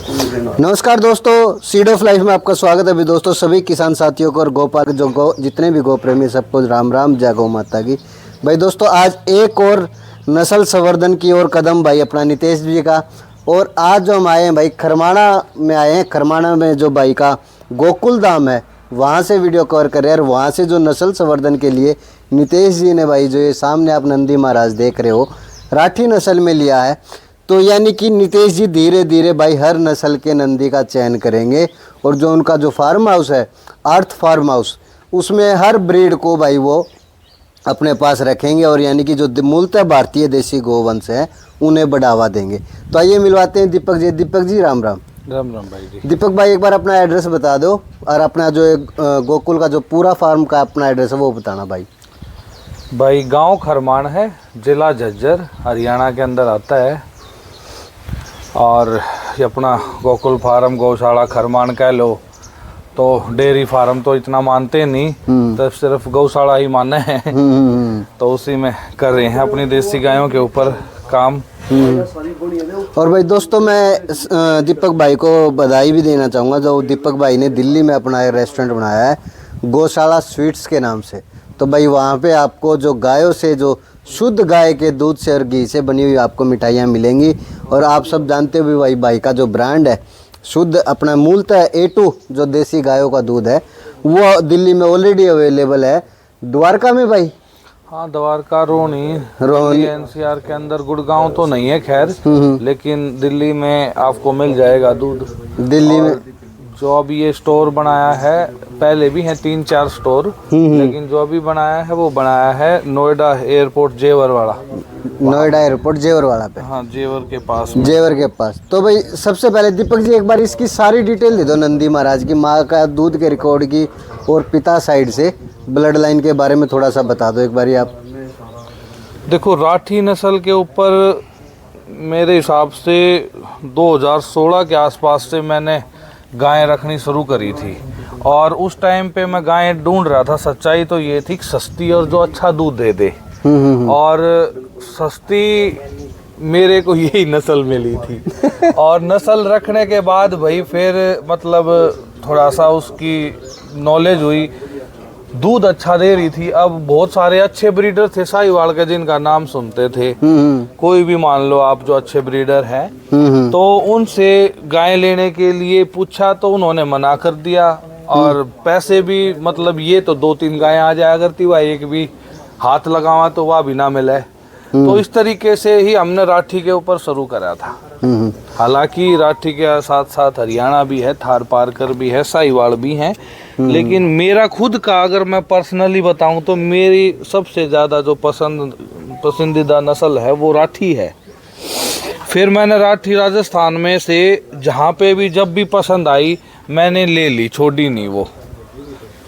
नमस्कार दोस्तों, seed of life में आपका स्वागत है। अभी दोस्तों सभी किसान साथियों को और गोपाल जितने भी गौ प्रेमी सबको राम राम, जय गौ माता की। भाई दोस्तों आज एक और नस्ल संवर्धन की ओर कदम भाई अपना नितेश जी का। और आज जो हम आए हैं भाई खरमाणा में आए हैं। खरमाणा में जो भाई का गोकुल धाम है वहाँ से वीडियो कवर कर रहे हैं। और वहाँ से जो नस्ल संवर्धन के लिए नितेश जी ने भाई जो ये सामने आप नंदी महाराज देख रहे हो राठी नस्ल में लिया है। तो यानी कि नितेश जी धीरे धीरे भाई हर नस्ल के नंदी का चयन करेंगे। और जो उनका जो फार्म हाउस है अर्थ फार्म हाउस, उसमें हर ब्रीड को भाई वो अपने पास रखेंगे। और यानी कि जो मूलतः भारतीय देसी गोवंश है उन्हें बढ़ावा देंगे। तो आइए मिलवाते हैं दीपक जी। दीपक जी राम राम। राम राम भाई जी। दीपक भाई एक बार अपना एड्रेस बता दो और अपना जो गोकुल का जो पूरा फार्म का अपना एड्रेस है वो बताना भाई। भाई गांव खरमाण है, जिला झज्जर, हरियाणा के अंदर आता है। और ये अपना गोकुल फार्म गौशाला खरमाण कह लो तो डेयरी फार्म तो इतना मानते नहीं, तो सिर्फ गौशाला ही माने हैं। तो उसी में कर रहे हैं अपनी देसी गायों के ऊपर काम। और भाई दोस्तों मैं दीपक भाई को बधाई भी देना चाहूँगा। जो दीपक भाई ने दिल्ली में अपना एक रेस्टोरेंट बनाया है गौशाला स्वीट्स के नाम से। तो भाई वहाँ पे आपको जो गायों से जो शुद्ध गाय के दूध से और घी से बनी हुई आपको मिठाइयाँ मिलेंगी। और आप सब जानते हो भी भाई का जो ब्रांड है शुद्ध अपना मूलतः A2 जो देसी गायों का दूध है वो दिल्ली में ऑलरेडी अवेलेबल है। द्वारका में भाई, हाँ द्वारका, रोहनी NCR के अंदर, गुड़गांव तो नहीं है खैर, लेकिन दिल्ली में आपको मिल जाएगा दूध। दिल्ली में जो अभी ये स्टोर बनाया है, पहले भी हैं 3-4 स्टोर, लेकिन जो अभी बनाया है वो बनाया है नोएडा एयरपोर्ट जेवर वाला। नोएडा एयरपोर्ट जेवर वाला पे, हाँ जेवर के पास। जेवर के पास। तो भाई सबसे पहले दीपक जी एक बार इसकी सारी डिटेल दे दो नंदी महाराज की, माँ का दूध के रिकॉर्ड की और पिता साइड से ब्लड लाइन के बारे में थोड़ा सा बता दो एक बार आप। देखो राठी नस्ल के ऊपर मेरे हिसाब से 2016 के आसपास से मैंने गायें रखनी शुरू करी थी। और उस टाइम पे मैं गायें ढूंढ रहा था। सच्चाई तो ये थी सस्ती और जो अच्छा दूध दे दे। और सस्ती मेरे को यही नस्ल मिली थी। और नस्ल रखने के बाद भाई फिर मतलब थोड़ा सा उसकी नॉलेज हुई, दूध अच्छा दे रही थी। अब बहुत सारे अच्छे ब्रीडर थे साहिवाल के जिनका नाम सुनते थे, कोई भी मान लो आप जो अच्छे ब्रीडर हैं, तो उनसे गाय लेने के लिए पूछा तो उन्होंने मना कर दिया। और पैसे भी मतलब ये तो 2-3 गायें आ जाया करती, वह एक भी हाथ लगावा तो वह भी ना मिले। तो इस तरीके से ही हमने राठी के ऊपर शुरू करा था। हालांकि राठी के साथ साथ हरियाणा भी है, थार पारकर भी है, साहिवाल भी हैं, लेकिन मेरा खुद का अगर मैं पर्सनली बताऊं तो मेरी सबसे ज़्यादा जो पसंदीदा नस्ल है वो राठी है। फिर मैंने राठी राजस्थान में से जहाँ पे भी जब भी पसंद आई मैंने ले ली, छोड़ी नहीं वो।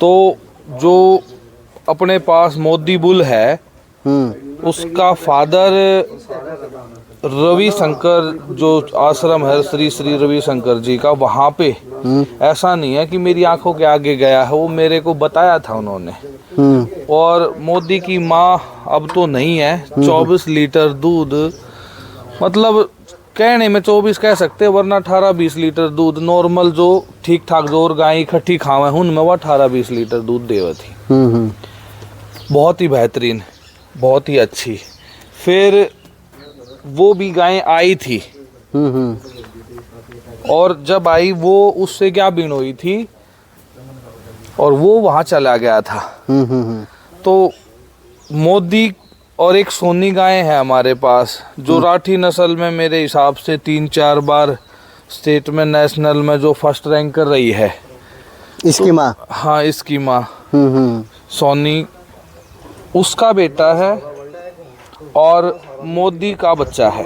तो जो अपने पास मोदी बुल है उसका फादर रवि शंकर जो आश्रम है श्री श्री रवि शंकर जी का, वहाँ पे ऐसा नहीं है कि मेरी आंखों के आगे गया है, वो मेरे को बताया था उन्होंने। और मोदी की माँ अब तो नहीं है। 24 लीटर दूध, मतलब कहने में 24 कह सकते, वरना 18-20 लीटर दूध नॉर्मल जो ठीक ठाक जो और गाय इकट्ठी खावे उनमें वो 18-20 लीटर दूध देवे थी। बहुत ही बेहतरीन, बहुत ही अच्छी। फिर वो भी गायें आई थी। और जब आई वो उससे क्या बिनोई थी और वो वहाँ चला गया था। तो मोदी और एक सोनी गाय है हमारे पास जो राठी नस्ल में मेरे हिसाब से 3-4 बार स्टेट में नेशनल में जो फर्स्ट रैंक कर रही है। इसकी माँ, हाँ इसकी माँ सोनी, उसका बेटा है और मोदी का बच्चा है।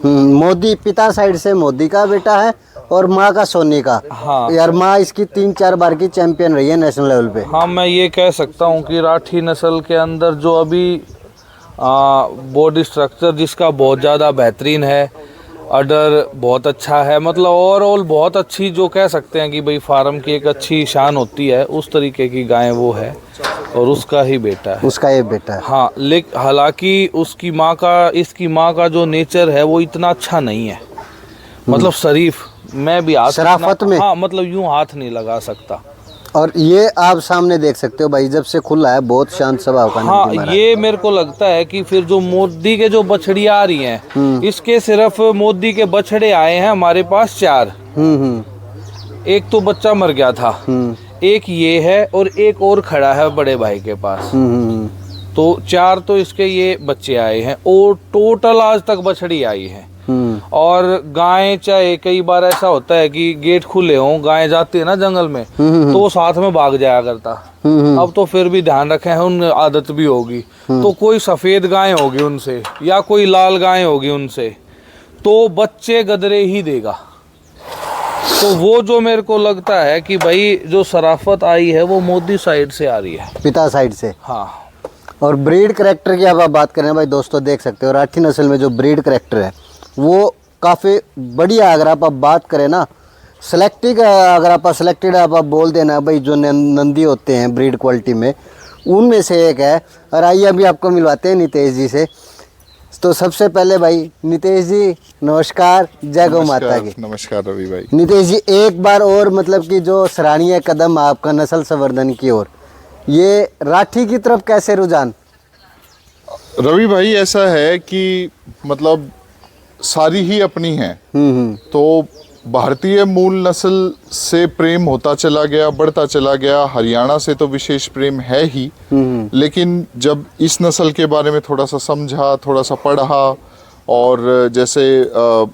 मोदी पिता साइड से मोदी का बेटा है और माँ का सोनी का। हाँ यार माँ इसकी 3-4 बार की चैंपियन रही है नेशनल लेवल पे। हाँ मैं ये कह सकता हूँ कि राठी नस्ल के अंदर जो अभी बॉडी स्ट्रक्चर जिसका बहुत ज़्यादा बेहतरीन है, अडर बहुत अच्छा है, मतलब ओवरऑल बहुत अच्छी, जो कह सकते हैं कि भाई फार्म की एक अच्छी शान होती है उस तरीके की गाय वो है। और उसका ही बेटा है, उसका ये बेटा है। हाँ, लेकिन हालांकि उसकी माँ का, इसकी माँ का जो नेचर है वो इतना अच्छा नहीं है, मतलब शरीफ मैं भी हाथ शराफत में? हाँ, मतलब यूं हाथ नहीं लगा सकता। और ये आप सामने देख सकते हो भाई, जब से खुला है बहुत शांत स्वभाव का हाँ, नंदी महाराज। ये मेरे को लगता है कि फिर जो मोदी के जो बछड़िया आ रही हैं, इसके सिर्फ मोदी के बछड़े आए हैं हमारे पास 4। एक तो बच्चा मर गया था, एक ये है और एक और खड़ा है बड़े भाई के पास। तो 4 तो इसके ये बच्चे आए हैं और टोटल आज तक बछड़ी आई है। और गाय, चाहे कई बार ऐसा होता है कि गेट खुले हों, गाय जाती है ना जंगल में, तो वो साथ में भाग जाया करता। अब तो फिर भी ध्यान रखे हैं, उन आदत भी होगी। तो कोई सफेद गाय होगी उनसे या कोई लाल गाय होगी उनसे, तो बच्चे गदरे ही देगा। तो वो जो मेरे को लगता है कि भाई जो शराफत आई है वो मोदी साइड से आ रही है, पिता साइड से। हाँ। और ब्रीड करेक्टर की अब आप बात करें भाई दोस्तों, देख सकते हो राठी नस्ल में जो ब्रीड करेक्टर है वो काफ़ी बढ़िया। अगर आप बात करें ना सेलेक्टिव, अगर आप सेलेक्टेड आप बोल देना भाई, जो नंदी होते हैं ब्रीड क्वालिटी में, उनमें से एक है। और आइए अभी आपको मिलवाते हैं नितेश जी से। तो सबसे पहले भाई नितेश जी नमस्कार, जय गौ माता की। नमस्कार रवि भाई। नितेश जी एक बार और, मतलब कि जो सराहनीय कदम आपका नस्ल संवर्धन की ओर, ये राठी की तरफ कैसे रुझान? रवि भाई ऐसा है कि मतलब सारी ही अपनी हैं, तो भारतीय मूल नस्ल से प्रेम होता चला गया, बढ़ता चला गया। हरियाणा से तो विशेष प्रेम है ही, लेकिन जब इस नस्ल के बारे में थोड़ा सा समझा, थोड़ा सा पढ़ा, और जैसे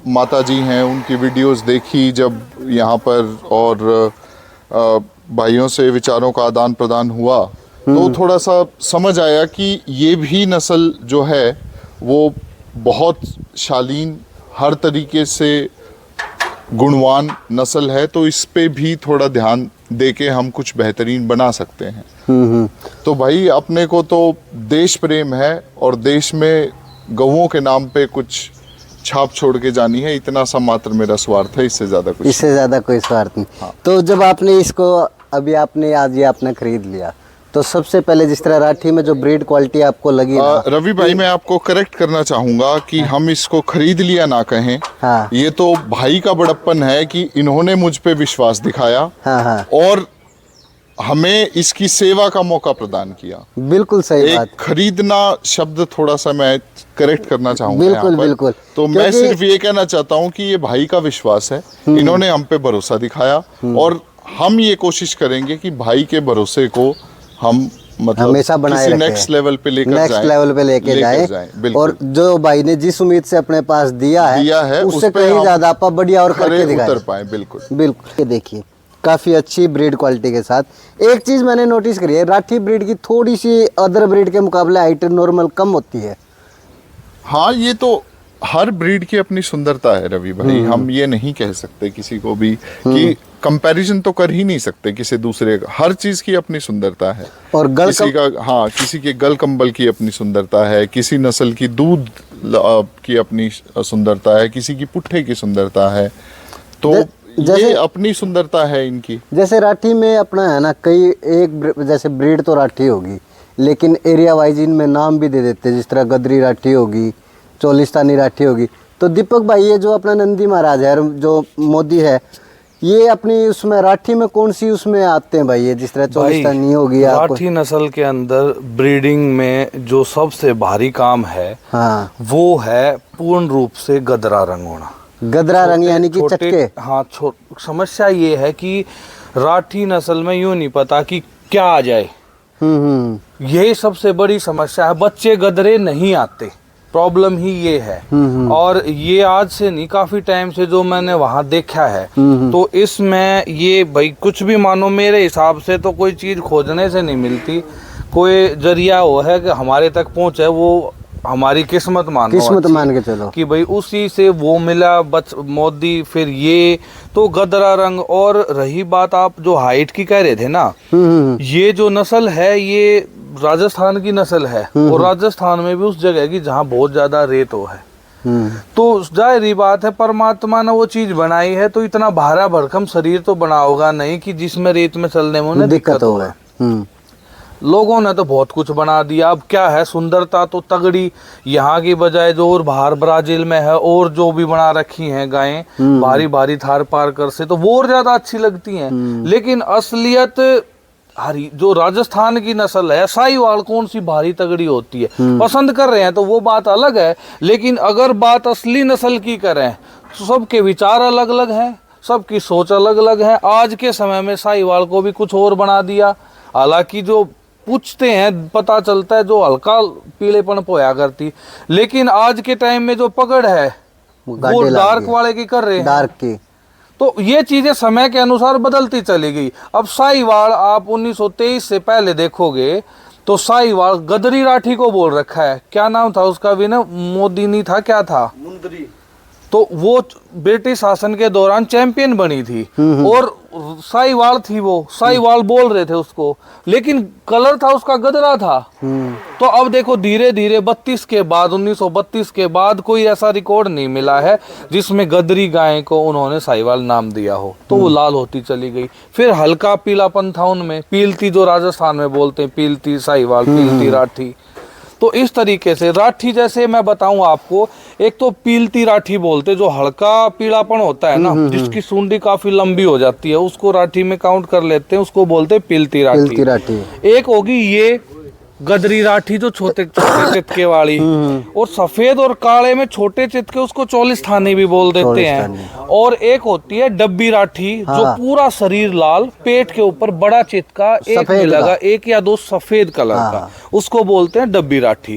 माता जी हैं उनकी वीडियोस देखी जब यहाँ पर, और भाइयों से विचारों का आदान प्रदान हुआ, तो थोड़ा सा समझ आया कि ये भी नस्ल जो है वो बहुत शालीन, हर तरीके से गुणवान नस्ल है। तो इस पे भी थोड़ा ध्यान देके हम कुछ बेहतरीन बना सकते हैं। तो भाई अपने को तो देश प्रेम है और देश में गौओं के नाम पे कुछ छाप छोड़ के जानी है, इतना सा मात्र मेरा स्वार्थ है, इससे ज्यादा कुछ। इससे ज़्यादा कोई स्वार्थ नहीं। हाँ। तो जब आपने इसको अभी आपने आज ये आपने खरीद लिया, तो सबसे पहले जिस तरह राठी में जो ब्रीड क्वालिटी आपको लगी ना, रवि भाई मैं आपको करेक्ट करना चाहूंगा कि हम इसको खरीद लिया ना कहें। हाँ। ये तो भाई का बड़प्पन है कि इन्होंने मुझ पे विश्वास दिखाया, हाँ, और हमें इसकी सेवा का मौका प्रदान किया। बिल्कुल सही बात। एक खरीदना शब्द थोड़ा सा मैं करेक्ट करना चाहूंगा बिल्कुल, यहाँ पर। बिल्कुल। तो मैं क्योंकि- सिर्फ ये कहना चाहता हूँ कि ये भाई का विश्वास है, इन्होंने हम पे भरोसा दिखाया, और हम ये कोशिश करेंगे कि भाई के भरोसे को हम मतलब हमेशा बनाए किसी रखें, नेक्स्ट लेवल पे लेकर जाएं, नेक्स्ट लेवल पे लेके जाए। बिल्कुल। और जो भाई ने जिस उम्मीद से अपने पास दिया है उस उससे पे कहीं हम ज्यादा आप बढ़िया और खरे करके दिखाए। उतर पाए। बिल्कुल बिल्कुल। ये देखिए काफ़ी अच्छी ब्रीड क्वालिटी के साथ। एक चीज़ मैंने नोटिस करी है, राठी ब्रीड की थोड़ी सी अदर ब्रीड के मुकाबले हाइट नॉर्मल कम होती है। हाँ, ये तो हर ब्रीड की अपनी सुंदरता है रवि भाई। हम ये नहीं कह सकते किसी को भी कि कंपैरिजन तो कर ही नहीं सकते किसी दूसरे का। हर चीज की अपनी सुंदरता है। और गल किसी का, हाँ, किसी के गल कंबल की अपनी सुंदरता है, किसी नस्ल की दूध की अपनी सुंदरता है, किसी की पुट्ठे की सुंदरता है। तो ये अपनी सुंदरता है इनकी। जैसे राठी में अपना है ना, कई एक जैसे ब्रीड तो राठी होगी, लेकिन एरिया वाइज इनमें नाम भी दे देते हैं, जिस तरह गदरी राठी होगी, चोलिस्तानी राठी होगी। तो दीपक भाई ये जो अपना नंदी महाराज है, जो मोदी है, ये अपनी उसमें राठी में कौन सी उसमें आते हैं भाई? ये जिस तरह चोलिस्तानी होगी, राठी नस्ल के अंदर ब्रीडिंग में जो सबसे भारी काम है, हाँ, वो है पूर्ण रूप से गदरा रंग होना। गदरा रंग यानी कि चटके। हाँ, समस्या ये है कि राठी नस्ल में यूं नहीं पता कि क्या आ जाए। यही सबसे बड़ी समस्या है, बच्चे गदरे नहीं आते। प्रॉब्लम ही ये है। और ये आज से नहीं, काफी टाइम से जो मैंने वहां देखा है, तो इसमें ये भाई कुछ भी मानो, मेरे हिसाब से तो कोई चीज खोजने से नहीं मिलती। कोई जरिया हो है कि हमारे तक पहुंचे, वो हमारी किस्मत मान के चलो कि भाई उसी से वो मिला मोदी। फिर ये तो गदरा रंग। और रही बात आप जो हाइट की कह रहे थे ना, ये जो नस्ल है ये राजस्थान की नस्ल है, और राजस्थान में भी उस जगह की जहाँ बहुत ज्यादा रेत हो है। तो जाहिर बात है परमात्मा ने वो चीज बनाई है, तो इतना भारा भरकम शरीर तो बना होगा नहीं कि जिसमें रेत में चलने में उन्हें दिक्कत होगा। लोगों ने तो बहुत कुछ बना दिया। अब क्या है, सुंदरता तो तगड़ी यहाँ की बजाय जो और बाहर ब्राजील में है, और जो भी बना रखी हैं गायें भारी भारी थार पार कर से, तो वो और ज्यादा अच्छी लगती हैं। लेकिन असलियत हरी जो राजस्थान की नस्ल है, साहिवाल कौन सी भारी तगड़ी होती है, पसंद कर रहे हैं तो वो बात अलग है। लेकिन अगर बात असली नस्ल की करें तो सबके विचार अलग अलग हैं, सबकी सोच अलग अलग है। आज के समय में साहिवाल को भी कुछ और बना दिया। हालांकि जो पूछते हैं पता चलता है जो हल्का पीलेपन पोया करती, लेकिन आज के टाइम में जो पकड़ है वो डार्क वाले की कर रहे हैं, डार्क की। तो ये चीजें समय के अनुसार बदलती चली गई। अब साहिवाल आप 1923 से पहले देखोगे तो साहिवाल गदरी राठी को बोल रखा है। क्या नाम था उसका भी ना, मोदी नहीं था, क्या था, मुंदरी। तो वो ब्रिटिश शासन के दौरान चैंपियन बनी थी और साहिवाल थी, वो साहिवाल बोल रहे थे उसको, लेकिन कलर था उसका गदरा था। तो अब देखो धीरे धीरे 1932 के बाद कोई ऐसा रिकॉर्ड नहीं मिला है जिसमें गदरी गाय को उन्होंने साहिवाल नाम दिया हो, तो वो लाल होती चली गई। फिर हल्का पीलापन था उनमें, पीलती जो राजस्थान में बोलते हैं, पीलती साहिवाल, पीलती राठी। तो इस तरीके से राठी, जैसे मैं बताऊं आपको, एक तो पीलती राठी बोलते जो हल्का पीलापन होता है ना, जिसकी सूंडी काफी लंबी हो जाती है, उसको राठी में काउंट कर लेते हैं, उसको बोलते हैं पीलती राठी। एक होगी ये गदरी राठी जो छोटे छोटे चितके वाली, और सफेद और काले में छोटे चितके उसको 40 थाने भी बोल देते हैं। और एक होती है डब्बी राठी, जो पूरा शरीर लाल, पेट के ऊपर बड़ा चितका एक में लगा, एक या दो सफेद कलर का, उसको बोलते हैं डब्बी राठी।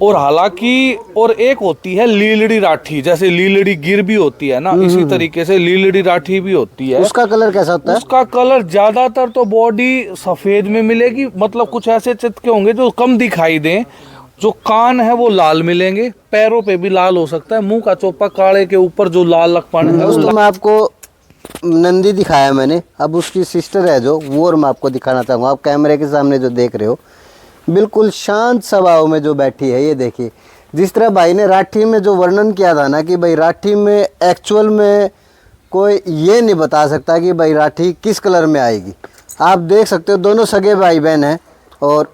और हालांकि और एक होती है लीलड़ी राठी, जैसे लीलड़ी गिर भी होती है ना, इसी तरीके से लीलड़ी राठी भी होती है। उसका कलर कैसा होता है? उसका कलर ज्यादातर तो बॉडी सफेद में मिलेगी, मतलब कुछ ऐसे चितके होंगे जो कम दिखाई दें, जो कान है वो लाल मिलेंगे, पैरों पे भी लाल हो सकता है, मुंह का चोपा काले के ऊपर जो लाल लकपन है। दोस्तों मैं आपको नंदी दिखाया मैंने, अब उसकी सिस्टर है जो, वो और मैं आपको दिखाना चाहूँगा। आप कैमरे के सामने जो देख रहे हो, बिल्कुल शांत स्वभाव में जो बैठी है, ये देखिए। जिस तरह भाई ने राठी में जो वर्णन किया था ना कि भाई राठी में एक्चुअल में कोई ये नहीं बता सकता कि भाई राठी किस कलर में आएगी। आप देख सकते हो दोनों सगे भाई बहन हैं। और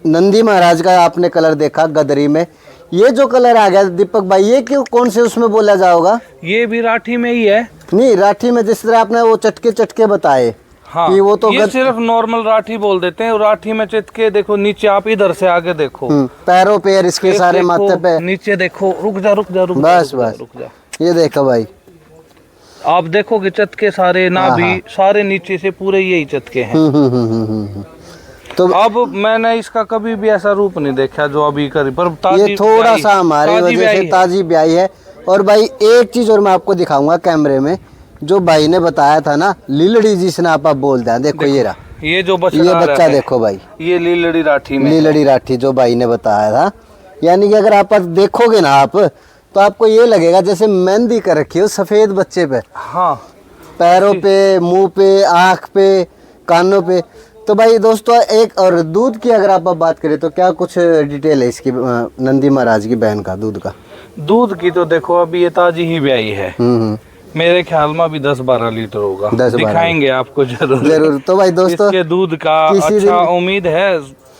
नंदी महाराज का आपने कलर देखा गदरी में, ये जो कलर आ गया दीपक भाई, ये क्यों, कौन से उसमें बोला जाओगा? ये भी राठी में ही है। नहीं, राठी में जिस तरह आपने वो चटके बताए, हाँ, कि वो तो ये सिर्फ नॉर्मल राठी बोल देते हैं। राठी में चितके देखो नीचे, आप इधर से आगे देखो, पैरों पैर इसके सारे माथे पे नीचे देखो, रुक जा बस ये देखो भाई, आप देखो कि चटके सारे ना भी सारे नीचे से पूरे यही चटके हैं। तो अब मैंने इसका कभी भी ऐसा रूप नहीं देखा जो अभी करी, पर ये थोड़ा सा हमारी वजह से ताजी ब्याई है। और भाई एक चीज और मैं आपको दिखाऊंगा कैमरे में, जो भाई ने बताया था ना लीलड़ी, जिसने आप बोलते हैं, देखो ये रहा, ये जो बच्चा देखो भाई, ये लीलड़ी राठी में, लीलड़ी राठी जो भाई ने बताया था। यानी कि अगर आप देखोगे ना आप, तो आपको ये लगेगा जैसे मेहंदी कर रखी हो सफेद बच्चे पे, हाँ, पैरों पे, मुंह पे, आँख पे, कानों पे। तो भाई दोस्तों एक और दूध की अगर आप बात करें तो क्या कुछ डिटेल है इसकी, नंदी महाराज की बहन का दूध का? दूध की तो देखो अभी ये ताजी ही ब्याई है, मेरे ख्याल में भी 10-12 लीटर होगा, दिखाएंगे आपको जरूर। तो भाई दोस्तों इसके दूध का अच्छा उम्मीद है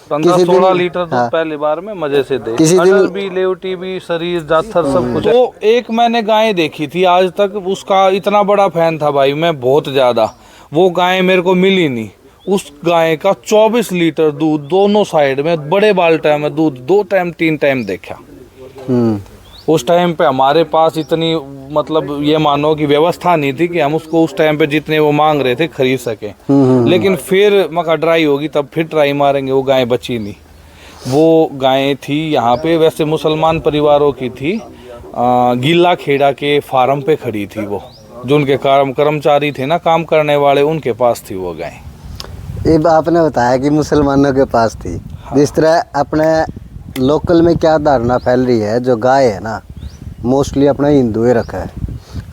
15-16 लीटर दूध पहली बार में मजे से दे। अडर भी, लेवटी भी, शरीर जाथर सब कुछ। तो एक मैंने गाय देखी थी, आज तक उसका इतना बड़ा फैन था भाई मैं, बहुत ज्यादा, वो गाय मेरे को मिली नहीं। उस गाय का 24 लीटर दूध दोनों साइड में बड़े बाल्टा में दूध 2 टाइम 3 टाइम देखा। उस टाइम पे हमारे पास इतनी, मतलब ये मानो कि व्यवस्था नहीं थी कि हम उसको उस टाइम पे जितने वो मांग रहे थे खरीद सके। लेकिन फिर मका ड्राई होगी तब फिर ट्राई मारेंगे, वो गाय बची नहीं। वो गाय थी यहाँ पे, वैसे मुसलमान परिवारों की थी, गीला खेड़ा के फार्म पे खड़ी थी वो, जो उनके कर्मचारी थे ना काम करने वाले, उनके पास थी वो गाय। ये आपने बताया कि मुसलमानों के पास थी। हाँ। जिस तरह अपने लोकल में क्या धारणा फैल रही है, जो गाय है ना मोस्टली अपना हिंदू ही रखा है,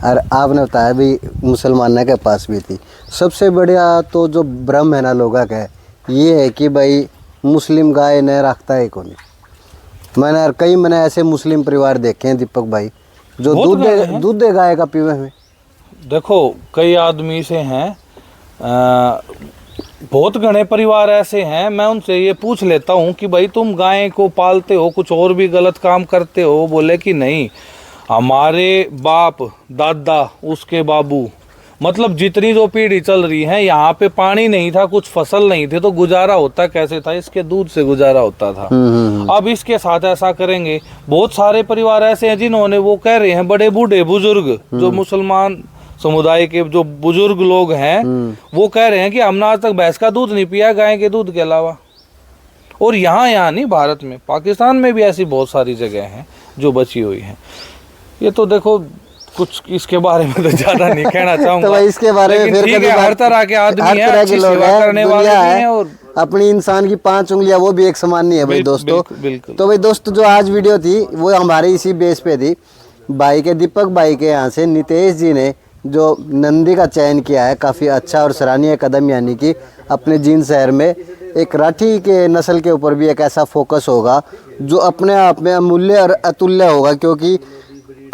और आपने बताया भी मुसलमानों के पास भी थी। सबसे बढ़िया तो जो भ्रम है ना लोगों का ये है कि भाई मुस्लिम गाय न रखता है कौन। मैंने ऐसे मुस्लिम परिवार देखे हैं दीपक भाई, जो दूध दे गाय का पीवे में। देखो कई आदमी से हैं बहुत घने परिवार ऐसे हैं, मैं उनसे ये पूछ लेता हूँ कि भाई तुम गाय को पालते हो, कुछ और भी गलत काम करते हो? बोले कि नहीं, हमारे बाप दादा उसके बाबू, मतलब जितनी जो पीढ़ी चल रही है, यहाँ पे पानी नहीं था, कुछ फसल नहीं थे, तो गुजारा होता कैसे था? इसके दूध से गुजारा होता था। अब इसके साथ ऐसा करेंगे। बहुत सारे परिवार ऐसे हैं जिन्होंने, वो कह रहे हैं, बड़े बूढ़े बुजुर्ग जो मुसलमान समुदाय के जो बुजुर्ग लोग हैं, वो कह रहे हैं कि हमने आज तक भैंस का दूध नहीं पिया गाय के दूध के अलावा। और यहाँ नहीं, भारत में, पाकिस्तान में भी ऐसी बहुत सारी जगह हैं जो बची हुई हैं। ये तो देखो, कुछ इसके बारे में तो ज्यादा नहीं कहना चाहूंगा। तो भाई इसके बारे में फिर ठीक है, हर तरह के आदमी हैं, अच्छी सेवा करने वाले भी हैं, और अपनी इंसान की 5 उंगलियां वो भी एक समान नहीं है भाई दोस्तों। बिल्कुल। तो भाई दोस्तों, जो आज वीडियो थी वो हमारे इसी बेस पे थी। भाई के दीपक भाई के यहाँ से नितेश जी ने जो नंदी का चयन किया है, काफ़ी अच्छा और सराहनीय कदम, यानी कि अपने जींद शहर में एक राठी के नस्ल के ऊपर भी एक ऐसा फोकस होगा जो अपने आप में अमूल्य और अतुल्य होगा। क्योंकि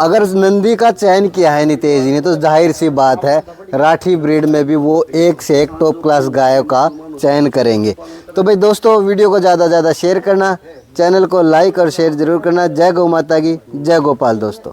अगर नंदी का चयन किया है नितेश जी ने, तो जाहिर सी बात है राठी ब्रीड में भी वो एक से एक टॉप क्लास गायों का चयन करेंगे। तो भाई दोस्तों, वीडियो को ज़्यादा से ज़्यादा शेयर करना, चैनल को लाइक और शेयर जरूर करना। जय गौ माता की, जय गोपाल दोस्तों।